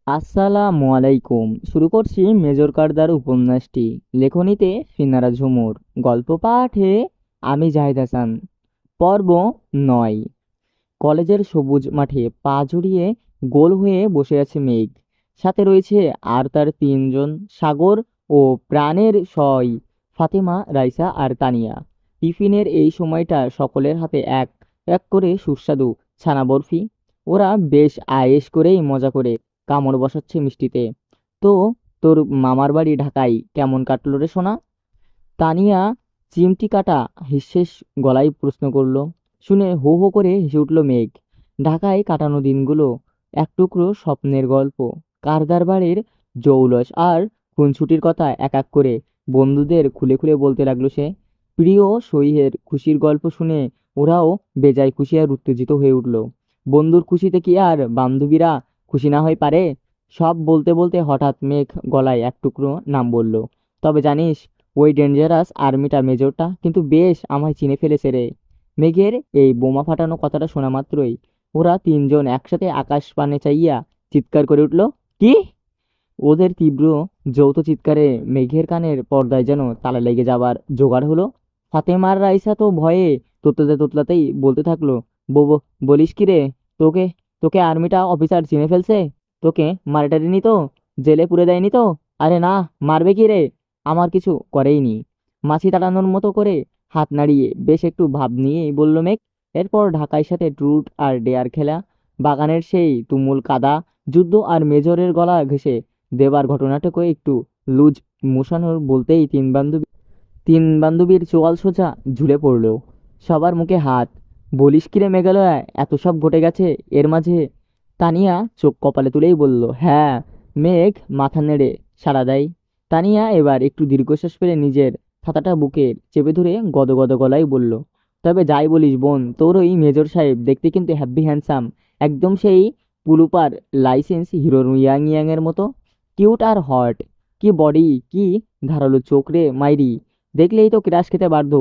আসসালামু আলাইকুম। শুরু করছি মেজর কারদার উপন্যাসটি। লেখনীতে ফিনারা ঝুমুর, গল্প পাঠে আমি জাহিদ হাসান। পর্ব ৯। কলেজের সবুজ মাঠে পা জড়িয়ে গোল হয়ে বসে আছে মেঘ। সাথে রয়েছে আর তার তিনজন, সাগর ও প্রাণের সয়, ফাতেমা, রাইসা আর তানিয়া। টিফিনের এই সময়টা সকলের হাতে এক এক করে সুস্বাদু ছানা বরফি। ওরা বেশ আয়েশ করেই মজা করে কামড় বসাচ্ছে মিষ্টিতে। তো তোর মামার বাড়ি ঢাকায় কেমন কাটলো রে সোনা? তানিয়া চিমটি কাটা হিসেস গলায় প্রশ্ন করলো। শুনে হো হো করে হেসে উঠল মেঘ। ঢাকায় কাটানো দিনগুলো এক টুকরো স্বপ্নের গল্প। কারদার বাড়ির জৌলস আর খুনসুটির কথা এক এক করে বন্ধুদের খুলে খুলে বলতে লাগলো সে। প্রিয় সহিহের খুশির গল্প শুনে ওরাও বেজায় খুশি আর উত্তেজিত হয়ে উঠল। বন্ধুর খুশিতে কি আর বান্ধবীরা খুশি না হয়ে পারে? সব বলতে বলতে হঠাৎ মেঘ গলায় এক টুকরো নাম বলল। তবে জানিস, ওই ডেঞ্জারাস আর্মিটা মেজরটা কিন্তু বেশ আমায় চিনে ফেলেছে রে। মেঘের এই বোমা ফাটানো কথাটা শোনা মাত্রই ওরা তিনজন একসাথে আকাশ পানে চাইয়া চিৎকার করে উঠল। কি? ওদের তীব্র যৌথ চিৎকারে মেঘের কানের পর্দায় যেন তালা লেগে যাবার জোগাড় হলো। ফাতেমার রাইসা তো ভয়ে তোতলাতে তোতলাতেই বলতে থাকলো, বলিস কি রে? তোকে তোকে আর্মিটা অফিসার চিনে ফেলছে? তোকে মার্টারিনি তো? জেলে পুরে দেয়নি তো? আরে না, মারবে কি রে? আমার কিছু করেইনি। মাছি তাড়ানোর মতো করে হাত নাড়িয়ে বেশ একটু ভাব নিয়েই বলল মেঘ। এরপর ঢাকার সাথে ট্রুথ আর ডেয়ার খেলা, বাগানের সেই তুমুল কাদা, যুদ্ধ আর মেজরের গলা ঘেঁষে দেবার ঘটনাটাকে একটু লুজ মোশানোর বলতেই তিন বান্ধবীর চোয়াল সোজা ঝুলে পড়ল। সবার মুখে হাত। বলিস কিরে মেঘালয়, এত সব ঘটে গেছে এর মাঝে? তানিয়া চোখ কপালে তুলেই বলল, হ্যাঁ। মেঘ মাথা নেড়ে সাড়া দেয়। তানিয়া এবার একটু দীর্ঘশ্বাস ফেলে নিজের ছাতাটা বুকে চেপে ধরে গদগদ গলায় বলল, তবে যাই বলিস বোন, তোর ওই মেজর সাহেব দেখতে কিন্তু হ্যাব্বি হ্যান্ডসাম। একদম সেই পুলুপার লাইসেন্স হিরোর ইয়াং ইয়াং এর মতো। কিউট আর হট। কি বডি, কি ধারালো চোখ রে মাইরি। দেখলেই তো ক্রাশ খেতে বাধ্য।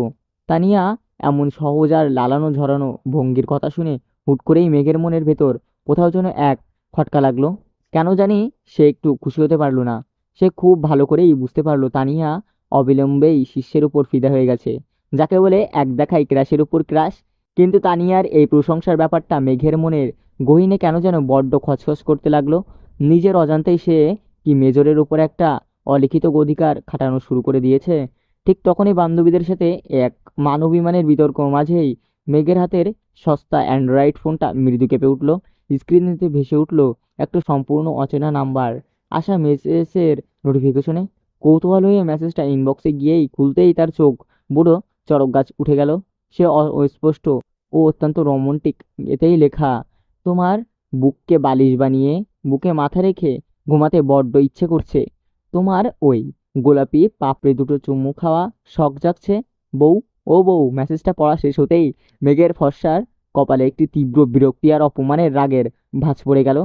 তানিয়া এমন সহজ আর লালানো ঝরানো ভঙ্গির কথা শুনে হুট করেই মেঘের মনের ভেতর কোথাও যেন এক খটকা লাগলো। কেন জানি সে একটু খুশি হতে পারল না। সে খুব ভালো করেই বুঝতে পারলো তানিয়া অবিলম্বেই শিষ্যের উপর ফিদা হয়ে গেছে, যাকে বলে এক দেখায় ক্রাশের উপর ক্রাশ। কিন্তু তানিয়ার এই প্রশংসার ব্যাপারটা মেঘের মনের গহীনে কেন যেন বড্ড খচখচ করতে লাগলো। নিজের অজান্তেই সে কি মেজরের উপর একটা অলিখিত অধিকার খাটানো শুরু করে দিয়েছে? ঠিক তখনই বান্ধবীদের সাথে এক মানবিমানের বিতর্ক মাঝেই মেঘের হাতের সস্তা অ্যান্ড্রয়েড ফোনটা মৃদু কেঁপে উঠল। স্ক্রিনেতে ভেসে উঠল একটা সম্পূর্ণ অচেনা নাম্বার আসা মেসেজের নোটিফিকেশনে। কৌতূহল হয়ে মেসেজটা ইনবক্সে গিয়েই খুলতেই তার চোখ বুড়ো চড়ক গাছ উঠে গেল। সে অস্পষ্ট ও অত্যন্ত রোমান্টিক। এতেই লেখা, তোমার বুককে বালিশ বানিয়ে বুকে মাথা রেখে ঘুমাতে বড্ড ইচ্ছে করছে। তোমার ওই গোলাপি পাপড়ি দুটো চুমু খাওয়া শখ জাগছে। বউ। ও বউ। মেসেজটা পড়া শেষ হতেই মেঘের ফর্সার কপালে একটি তীব্র বিরক্তি আর অপমানের রাগের ভাঁজ পড়ে গেল।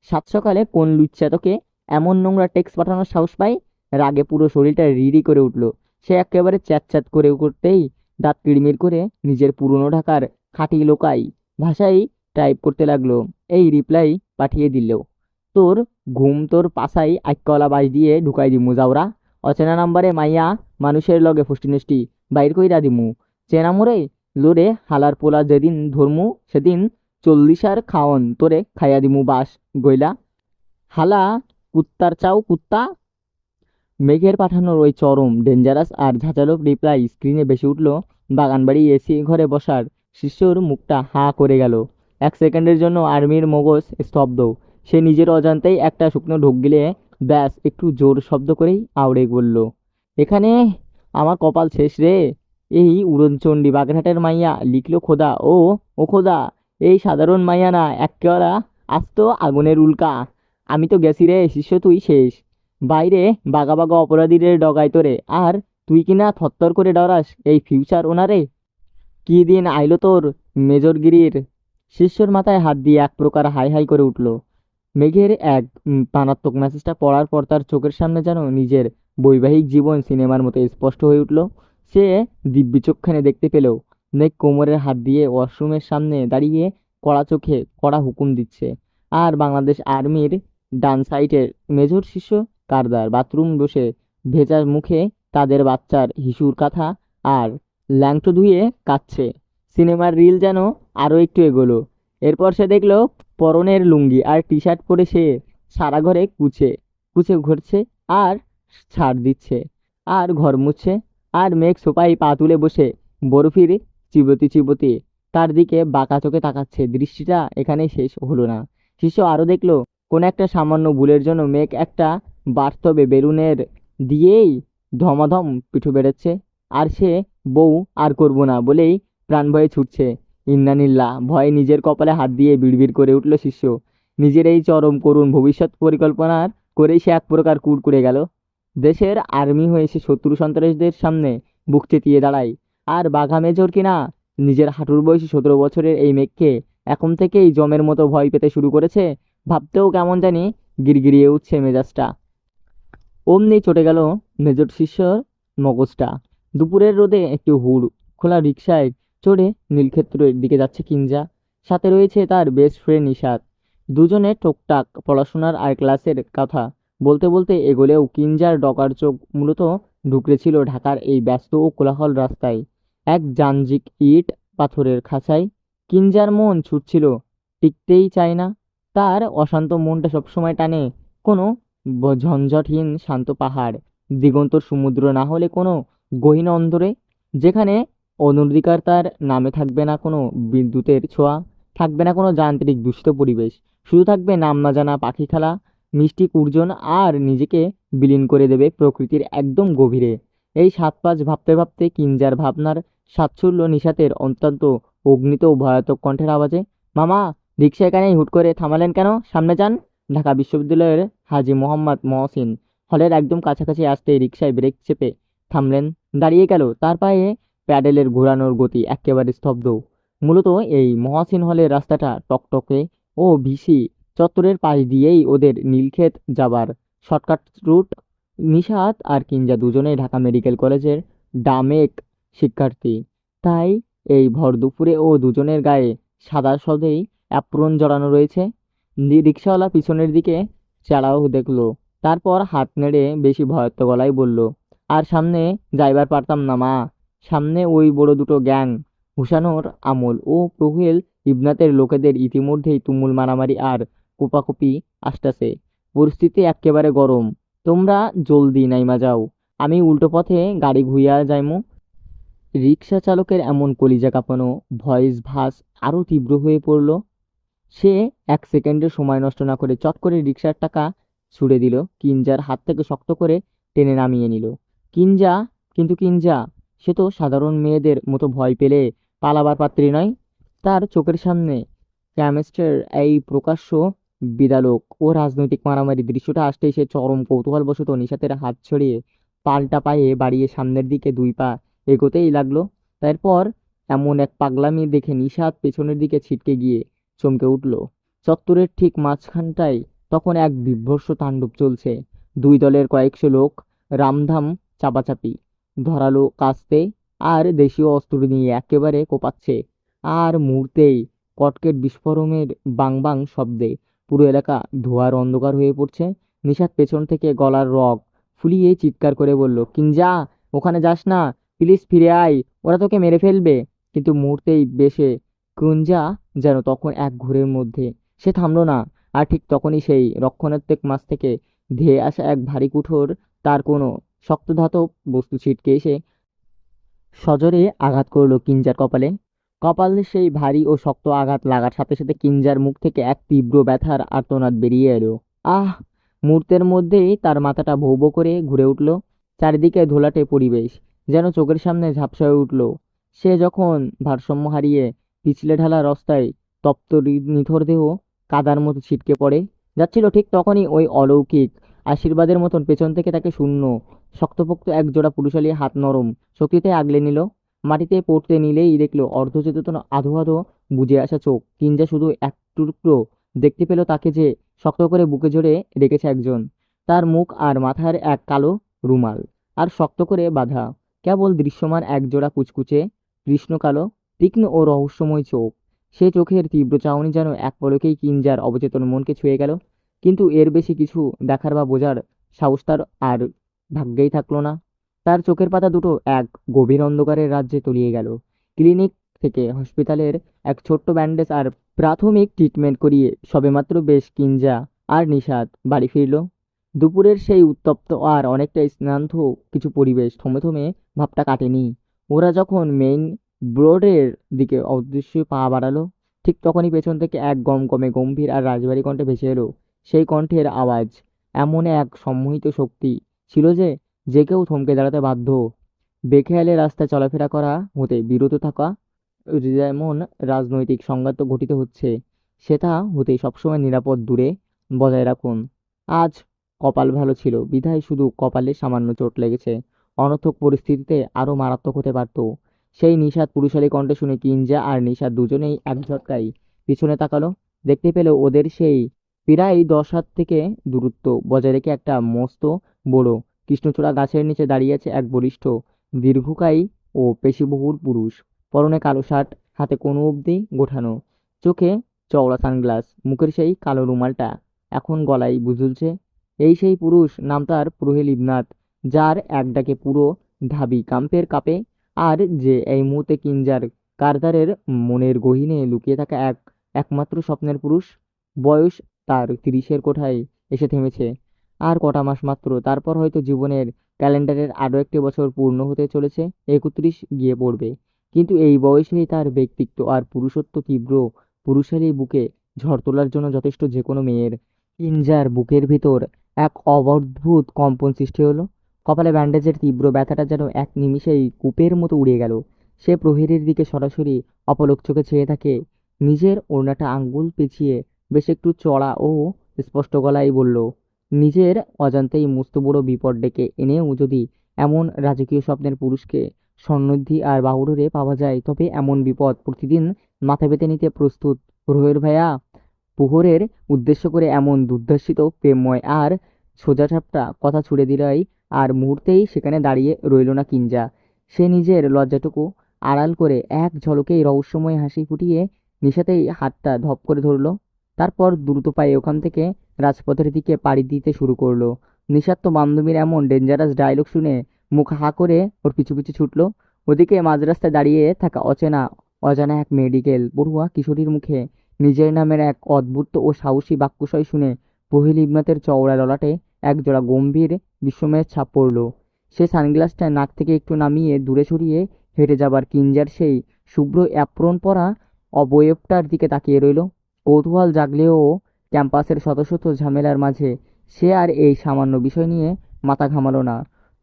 সাত সকালে কোন লুচ্চা তোকে এমন নোংরা টেক্সট পাঠানোর সাহস পায়? রাগে পুরো শরীরটা রিরি করে উঠল। সে একেবারে চ্যাট করে করতেই দাঁত কিড়মির করে নিজের পুরনো ঢাকার খাঁটি লোকাই ভাষায় টাইপ করতে লাগলো। এই রিপ্লাই পাঠিয়ে দিল। তোর ঘুম তোর পাছায় আইক্কাওয়ালা বাস দিয়ে ঢুকাই দিমু যাওরা। অচেনা নাম্বারে মাইয়া মানুষের লগে ফষ্টি নষ্টি বাইর কইরা দিমু। চেনা মোরে লোরে হালার পোলা যেদিন ধরমু সেদিন 40 খাওন তোরে খাইয়া দিমু বাস গইলা। হালা কুত্তার চাও কুত্তা। মেঘের পাঠানোর ওই চরম ডেঞ্জারাস আর ঝাঁঝালো রিপ্লাই স্ক্রিনে ভেসে উঠল। বাগানবাড়ি এসি ঘরে বসার শিষ্যর মুখটা হা করে গেল। এক সেকেন্ডের জন্য আর্মির মগজ স্তব্ধ। সে নিজের অজান্তেই একটা শুকনো ঢোক গিলে ব্যাস একটু জোর শব্দ করেই আউড়ে বলল, এখানে আমার কপাল শেষ রে। এই উড়নচণ্ডী বাগেরহাটের মাইয়া লিখলো খোদা। ও খোদা, এই সাধারণ মাইয়া না, এক্কেবারা আস্ত আগুনের উল্কা। আমি তো গেছি রে শিষ্য, তুই শেষ। বাইরে বাঘা বাঘা অপরাধীদের ডগায় তোরে, আর তুই কিনা থরথর করে ডরাস এই ফিউচার ওনারে। কি দিন আইলো তোর মেজরগিরির? শিষ্যর মাথায় হাত দিয়ে এক প্রকার হাই হাই করে উঠল। মেঘের এক প্রাণাত্মক মেসেজটা পড়ার পর তার চোখের সামনে যেন নিজের বৈবাহিক জীবন সিনেমার মতো স্পষ্ট হয়ে উঠল। সে দিব্যি চোখখানে দেখতে পেল মেঘ কোমরের হাত দিয়ে ওয়াশরুমের সামনে দাঁড়িয়ে কড়া চোখে কড়া হুকুম দিচ্ছে। আর বাংলাদেশ আর্মির ডান সাইডের মেজর শিষ্য কারদার বাথরুম বসে ভেজা মুখে তাদের বাচ্চার হিসুর কথা আর ল্যাংটো ধুয়ে কাচ্ছে। সিনেমার রিল যেন আরও একটু এগোলো। এরপর সে দেখলো পরনের লুঙ্গি আর টি শার্ট পরে সে সারা ঘরে কুচে কুচে ঘুরছে আর ছাড় দিচ্ছে আর ঘর মুছছে। আর মেঘ সোফায় পা তুলে বসে বরফির চিবোতে চিবোতে তার দিকে বাঁকা চোখে তাকাচ্ছে। দৃষ্টিটা এখানেই শেষ হলো না। শিষ্য আরও দেখলো কোনো একটা সামান্য ভুলের জন্য মেঘ একটা বাস্তবে বেলুনের দিয়েই ধমাধম পিঠু বেড়েছে। আর সে বউ আর করবো না বলেই প্রাণ ভয়ে ছুটছে। ইন্নানিল্লাহ ভয়ে নিজের কপালে হাত দিয়ে বিড়বিড় করে উঠল শিষ্য। নিজের এই চরম করুণ ভবিষ্যৎ পরিকল্পনার করেই সে এক প্রকার কুড়কুড়ে গেল। দেশের আর্মি হয়ে সে শত্রু সন্ত্রাসীদের সামনে বুক চেতিয়ে দাঁড়ায়। আর বাঘা মেজর কিনা নিজের হাঁটুর বয়সী 17 বছরের এই মেঘকে এখন থেকেই জমের মতো ভয় পেতে শুরু করেছে। ভাবতেও কেমন জানি গিরগিরিয়ে উঠছে মেজাজটা। অমনি চটে গেল মেজর শিষ্যর মগজটা। দুপুরের রোদে একটু হুড় খোলা রিকশায় চড়ে নীলক্ষেত্রের দিকে যাচ্ছে কিঞ্জা। সাথে রয়েছে তার বেস্ট ফ্রেন্ড নিশাত। দুজনে টুকটাক পড়াশোনার আর ক্লাসের কথা বলতে বলতে এগোলেও কিঞ্জার ডকার চোখ মূলত ঢুকরেছিল ঢাকার এই ব্যস্ত ও কোলাহল রাস্তায়। এক যান্ত্রিক ইট পাথরের খাঁচায় কিঞ্জার মন ছুটছিল, টিকতেই চায় না। তার অশান্ত মনটা সবসময় টানে কোনো ঝঞ্ঝাটহীন শান্ত পাহাড়, দিগন্তর সমুদ্র, না হলে কোনো গহীন অন্দরে, যেখানে অনধিকার তার নামে থাকবে না কোনো বিদ্যুতের ছোঁয়া, থাকবে না কোনো যান্ত্রিক দূষিত পরিবেশ, শুধু থাকবে নাম না জানা পাখি খেলা, মিষ্টি কুর্জন, আর নিজেকে বিলীন করে দেবে প্রকৃতির একদম গভীরে। এই সাত পাঁচ ভাবতে ভাবতে কিঞ্জার ভাবনার সাচ্ছল্য নিশাতের অত্যন্ত অগ্নিত ও ভয়াতক কণ্ঠের আওয়াজে, মামা, রিক্সা এখানেই হুট করে থামালেন কেন? সামনে যান। ঢাকা বিশ্ববিদ্যালয়ের হাজী মোহাম্মদ মহসিন হলের একদম কাছাকাছি আসতেই রিকশায় ব্রেক চেপে থামলেন, দাঁড়িয়ে গেল। তার পায়ে প্যাডেলের ঘোরানোর গতি একেবারে স্তব্ধ। মূলত এই মহসিন হলের রাস্তাটা টকটকে ও ভিসি চত্বরের পাশ দিয়েই ওদের নীলক্ষেত যাবার শর্টকাট রুট। নিশাত আর কিঞ্জা দুজনেই ঢাকা মেডিকেল কলেজের ডামেক শিক্ষার্থী। তাই এই ভর দুপুরে ও দুজনের গায়ে সাদা সদেই অ্যাপ্রন জড়ানো রয়েছে। রিক্সাওয়ালা পিছনের দিকে চেলাও দেখলো, তারপর হাত নেড়ে বেশি ভয়ত্ব গলায় বলল, আর সামনে যাইবার পারতাম না মা। সামনে ওই বড় দুটো গ্যাং, হুসানোর আমল ও প্রহেল ইবনাতের লোকেদের ইতিমধ্যেই তুমুল মারামারি আর কোপাকুপি আসতাছে। পরিস্থিতি এক্কেবারে গরম। তোমরা জলদি নাইমা যাও, আমি উল্টো পথে গাড়ি ঘুইয়া যাইমু। রিক্সা চালকের এমন কলিজা কাঁপানো ভয়েস ভাস আরো তীব্র হয়ে পড়ল। সে এক সেকেন্ডের সময় নষ্ট না করে চট করে রিকশার টাকা ছুড়ে দিল, কিঞ্জার হাত থেকে শক্ত করে টেনে নামিয়ে নিল। কিঞ্জা, কিন্তু কিঞ্জা, সে তো সাধারণ মেয়েদের মতো ভয় পেলে পালাবার পাত্রী নয়। তার চোখের সামনে কেমিস্টের এই প্রকাশ্য বিদালোক ও রাজনৈতিক মারামারি দৃশ্যটা আসতেই সে চরম কৌতূহলবশত নিশাতের হাত ছড়িয়ে পাল্টা পায়ে বাড়িয়ে সামনের দিকে 2 পা এগোতেই লাগলো। তারপর এমন এক পাগলামি দেখে নিশাত পেছনের দিকে ছিটকে গিয়ে চমকে উঠল। চত্বরের ঠিক মাঝখানটায় তখন এক বীভৎস তাণ্ডব চলছে। দুই দলের কয়েকশো লোক রামধাম চাপাচাপি, ধরালো কাস্তে আর দেশীয় অস্ত্র নিয়ে একেবারে কোপাচ্ছে। আর মুহূর্তেই কটকেট বিস্ফোরণের বাং বাং শব্দে পুরো এলাকা ধোঁয়ার অন্ধকার হয়ে পড়ছে। নিশাত পেছন থেকে গলার রগ ফুলিয়ে চিৎকার করে বলল, কিঞ্জা, ওখানে যাস না, প্লিজ ফিরে আয়, ওরা তোকে মেরে ফেলবে। কিন্তু মুহূর্তেই বেশে কুঞ্জা যেন তখন এক ঘোরের মধ্যে। সে থামলো না। আর ঠিক তখনই সেই রক্ষণাত্মক মাছ থেকে ধেয়ে আসা এক ভারী কুঠোর তার কোনো শক্ত ধাতব বস্তু ছিটকে এসে সজোরে আঘাত করলো কিঞ্জার কপালে। কপালে সেই ভারী ও শক্ত আঘাত লাগার সাথে সাথে কিঞ্জার মুখ থেকে এক তীব্র ব্যথার আর্তনাদ বেরিয়ে এলো। আহ! মুহূর্তের মধ্যেই তার মাথাটা ভৌ ভৌ করে ঘুরে উঠল। চারিদিকে ঘোলাটে পরিবেশ যেন চোখের সামনে ঝাপসা হয়ে উঠল। সে যখন ভারসাম্য হারিয়ে পিছলে ঢালা রাস্তায় তপ্ত নিথর দেহ কাদার মতো ছিটকে পড়ে যাচ্ছিল, ঠিক তখনই ওই অলৌকিক আশীর্বাদের মতন পেছন থেকে তাকে শূন্য শক্তপোক্ত এক জোড়া পুরুষালী হাত নরম শক্তিতে আগলে নিল। মাটিতে পড়তে নিলেই দেখলো অর্ধচেতন আধো আধো বুজে আসা চোখ। কিঞ্জা শুধু এক টুকরো দেখতে পেল তাকে যে শক্ত করে বুকে জড়ে রেখেছে একজন। তার মুখ আর মাথার এক কালো রুমাল আর শক্ত করে বাঁধা। কেবল দৃশ্যমান এক জোড়া কুচকুচে কৃষ্ণ কালো তীক্ষ্ণ ও রহস্যময় চোখ। সে চোখের তীব্র চাহনি যেন এক পলকেই কিঞ্জার অবচেতন মনকে ছুঁয়ে গেল। কিন্তু এর বেশি কিছু দেখার বা বোঝার সাহস তার আর ভাগ্যেই থাকলো না। তার চোখের পাতা দুটো এক গভীর অন্ধকারের রাজ্যে তলিয়ে গেল। ক্লিনিক থেকে হসপিটালের এক ছোট্ট ব্যান্ডেজ আর প্রাথমিক ট্রিটমেন্ট করিয়ে সবেমাত্র বেশ কিঞ্জা আর নিশাত বাড়ি ফিরল। দুপুরের সেই উত্তপ্ত আর অনেকটা স্নান্ত কিছু পরিবেশ থমে থমে ভাবটা কাটেনি। ওরা যখন মেইন বোর্ডের দিকে অদৃশ্য পা বাড়ালো, ঠিক তখনই পেছন থেকে এক গমগমে গম্ভীর আর রাজবাড়ি কণ্ঠে ভেসে এলো। সেই কণ্ঠের আওয়াজ এমন এক সম্মোহিত শক্তি ছিল যে কেউ থমকে দাঁড়াতে বাধ্য। বেখেয়ালে রাস্তায় চলাফেরা করা হতে বিরত থাকা, যেমন রাজনৈতিক সংঘাত ঘটিত হচ্ছে সেটা হতে সবসময় নিরাপদ দূরে বজায় রাখুন। আজ কপাল ভালো ছিল বিধায় শুধু কপালে সামান্য চোট লেগেছে, অনর্থক পরিস্থিতিতে আরো মারাত্মক হতে পারত। সেই নিষাদ পুরুষালী কণ্ঠে শুনে কিঞ্জা আর নিষাদ দুজনেই এক ঝটকায় পিছনে তাকালো। দেখতে পেল ওদের সেই প্রায় 10 হাত থেকে দূরত্ব বজায় রেখে একটা মস্ত বড় কৃষ্ণচূড়া গাছের নিচে দাঁড়িয়ে আছে এক বলিষ্ঠ, দীর্ঘকায়ী ও পেশিবহুল পুরুষ। পরনে কালো শার্ট, হাতে কোনো অবধি গোঠানো, চোখে চওড়া সানগ্লাস, মুখের সেই কালো রুমালটা এখন গলায় ঝুলছে। এই সেই পুরুষ, নাম তার প্রহেল ইবনাথ, যার এক ডাকে পুরো ঢাবি কাম্পের কাপে, আর যে এই মুহূর্তে কিঞ্জার কারদারের মনের গহীনে লুকিয়ে থাকা একমাত্র স্বপ্নের পুরুষ। বয়স তার 30-এর কোঠায় এসে থেমেছে। আর কটা মাস মাত্র, তারপর হয়তো জীবনের ক্যালেন্ডারের আরও একটি বছর পূর্ণ হতে চলেছে, 31 গিয়ে পড়বে। কিন্তু এই বয়সেই তার ব্যক্তিত্ব আর পুরুষত্ব তীব্র পুরুষালী বুকে ঝড় তোলার জন্য যথেষ্ট যে কোনো মেয়ের। কিঞ্জার বুকের ভিতর এক অদ্ভুত কম্পন সৃষ্টি হলো। কপালে ব্যান্ডেজের তীব্র ব্যথাটা যেন এক নিমিষেই কূপের মতো উড়ে গেল। সে প্রহরীর দিকে সরাসরি অপলক চোখে চেয়ে থাকে। নিজের ওড়নাটা আঙ্গুল পেঁচিয়ে বেশ একটু চড়া ও স্পষ্ট গলায় বলল, নিজের অজান্তেই মস্ত বড় বিপদ ডেকে এনেও যদি এমন রাজকীয় স্বপ্নের পুরুষকে সন্নিধি আর বাহুডোরে পাওয়া যায়, তবে এমন বিপদ প্রতিদিন মাথা পেতে নিতে প্রস্তুত রোহের ভাইয়া। প্রহরের উদ্দেশ্য করে এমন দুর্ধর্ষিত প্রেমময় আর সোজাসাপটা কথা ছুড়ে দিলাই আর মুহূর্তেই সেখানে দাঁড়িয়ে রইল না কিঞ্জা। সে নিজের লজ্জাটুকু আড়াল করে এক ঝলকেই রহস্যময় হাসি ফুটিয়ে নিশাতেই হাতটা ধপ করে ধরল। তারপর দ্রুত পায়ে ওখান থেকে রাজপথের দিকে পাড়ি দিতে শুরু করলো। নিশাত তো বান্ধবীর এমন ডেঞ্জারাস ডায়লগ শুনে মুখ হা করে ওর পিছু পিছু ছুটলো। ওদিকে মাঝ রাস্তায় দাঁড়িয়ে থাকা অজানা এক মেডিকেল পড়ুয়া কিশোরীর মুখে নিজের নামের এক অদ্ভুত ও সাহসী বাক্যশয় শুনে পহিল ইবনাতের চওড়া ললাটে একজোড়া গম্ভীর বিস্ময়ের ছাপ পড়ল। সে সানগ্লাসটা নাক থেকে একটু নামিয়ে দূরে সরিয়ে হেঁটে যাবার কিঞ্জার সেই শুভ্র অ্যাপ্রন পরা অবয়বটার দিকে তাকিয়ে রইল। কৌতূহল জাগলেও ক্যাম্পাসের শত শত ঝামেলার মাঝে সে আর এই সামান্য বিষয় নিয়ে মাথা ঘামালো না।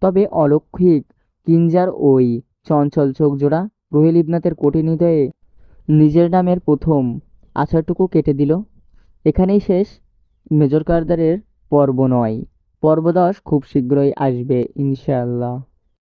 তবে অলৌকিক কিঞ্জার ওই চঞ্চল চোখ জোড়া রোহেল ইবনাতের কঠিন হৃদয়ে নিজের নামের প্রথম আছাড়টুকু কেটে দিল। এখানেই শেষ মেজর কারদারের পর্ব 9। পর্ব 10 খুব শীঘ্রই আসবে ইনশাআল্লাহ।